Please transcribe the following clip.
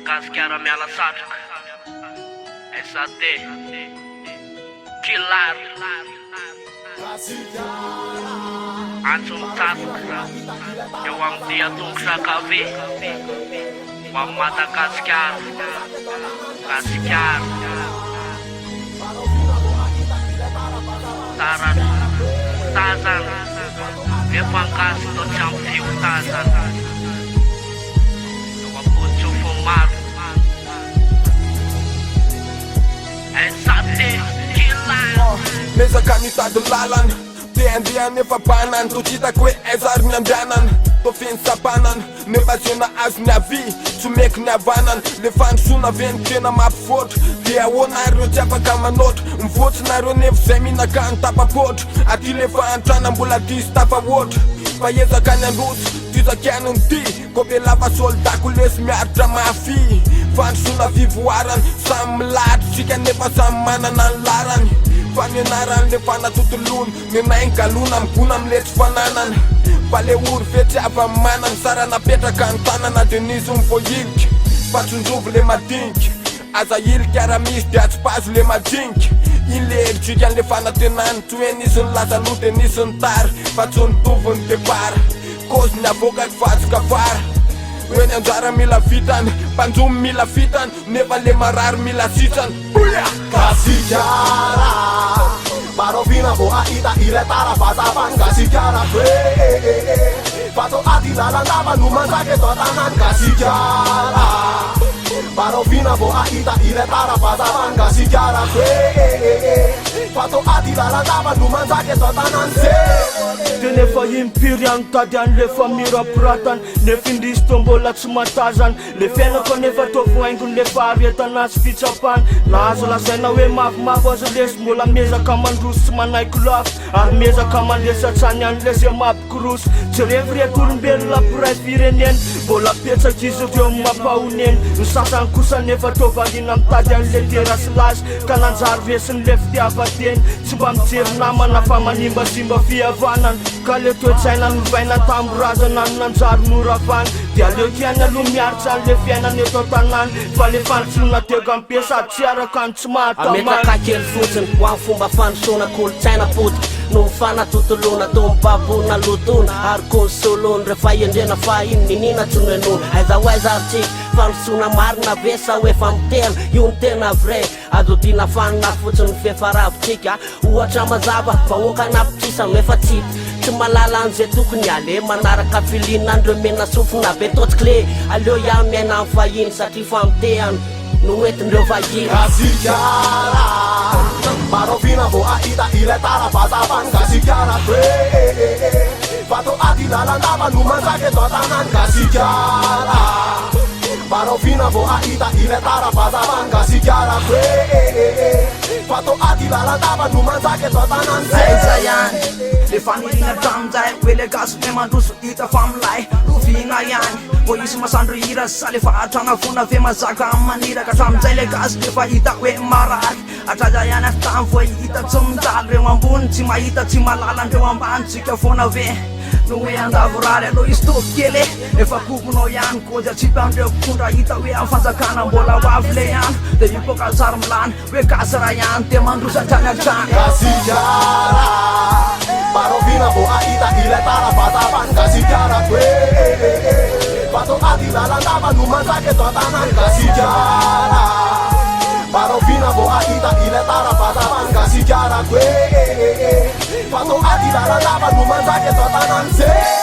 Madagasikara miala satraka. SAD Kilar Antsony Tatroka eo amin'ny diatongo sakave ho amin'ny Madagasikara. Gasikara Taratra Tazana Efangasy tsy amin'ny fio tazana eo am-potsofo maro. SAD Kilar Mezaka mitady lalana te andeha nefa banana to tsy hitako hoe aizary ny andehanana to feny sapanana nefa zena azo ny avy tsy meky ny havanana le fandrosoana veny tena mampivoatra dia ahoanareo tsy afaka manoatra mivoatsinareo nefa zay mihinaka ny tapapoatra aty le fahantrana mbola diso tafahoatra fa ezaka ny androso tizakany ny ty ko be lava soldako lesy miaritra mafy fandrosoana fivoarany samy milatro tsika nefa samy manana ny larany fanenarany le fanatotolony nenainy galona migona miletry fananana fa le ory fetiava manany sara napetraka ny tanana de nisy mivoilika fa tsondrovo le madinika aza ilika raha misy de atsipazo le madinika iny le eritrika an'le fanatenany tsy hoe nisy ny lazaloha de nisy ny tary fa tsy nitovy ny depara kozy ny avokako vatsika fara hoe ny anjara mila vitany mpanjomy mila vitany nefa le marary mila sitrany boya Gasikara Barovina vo ahita ile tarapazapany Gasikara Pato ati lalandava no manjaka eto an-tanany Gasikara Barovina vo ahita ile tarapazapany Gasikara Pato ati lalandava no manjaka eto an-tanany de nefa impiry any tady an'lefa mirapiratany nefa indrisy to mbola tsy matazany le fiainako nefa tovoaingony lefa aretana sy fitsapany nahazo lazaina hoe mafimafy azo lesy mbola miezaka mandroso tsy manaiky lafo ary miezaka mandesatrany an'le zay mampikoroso tsy revy reto olombelona piray fireneny mbola petsaky izy ireo mampahoneny ny sasany kosa nefa tovalina mitady an'le terasy lasy ka nanjary resiny le fitiavateny tsy mba mijery namana fa manimbasimba fihavanana ka le toetsaina novaina tamborazana ny nanjary norafany dia aleokiany aloha miaritra an'le fiainana eto an-tanany fa le fandrosoana teko ampiasa tsy araka ny tsy mahatamany ametraka kely fotsiny ho amin'ny fomba fandrosoana kolotsaina potika no mifanatotoloana to mibabona lotona ary konsolony rehefa endrena fa iny ninina tsy noenona aiza ho aiza ary tsika fandrosoana marina ve sa hoe fa mitena io ny tena vrai azodina fanina fotsiny fefaravintsika ohatra mazava vahoaka napitrisany hoe fa tsity tsy malala an'izay tokony ale manaraka filinandreo mena sofina be totsikle aleo ihany miaina amin'ny vahiny satria famitehany no hoentindreo vahiny Gasikara Barovina vo ahita ile tarapazapany Gasikara Pato ati lalandava no manjaka eto an-tanany Gasikara Barovina vo ahita ile tarapazapany Gasikara Pato ati lalandava no manjaka eto an-tanany Zay ihany le fanirina tamin'izay hoe le gasy me mandroso hita fa milay rovina ihany vo isy masandro hira sa le fahatrana vona ve mazaka maniraka hatramin'izay le gasy lefa hita hoe marary atraza ihany afy tamy vo hita tsy mijaly reo ambony tsy mahita tsy malala andreo ambany tsika foana ve no hoe andavorary aloha izy tovy kely efa kokonao ihany kozy atsipy andreo mpitondra hita hoe amin'ny fanjakana mbola ho avy le ihany de ipoka sary milany hoe gasy raha ihany te mandroso hatrany hatrany Gasikara Barovina vo ahita ile tarapazapany Gasikara Pato ati lalandava no manjaka eto an-tanany Gasikara Barovina vo ahita ile tarapazapany Gasikara Pato ati lalandava no manjaka eto an-tanany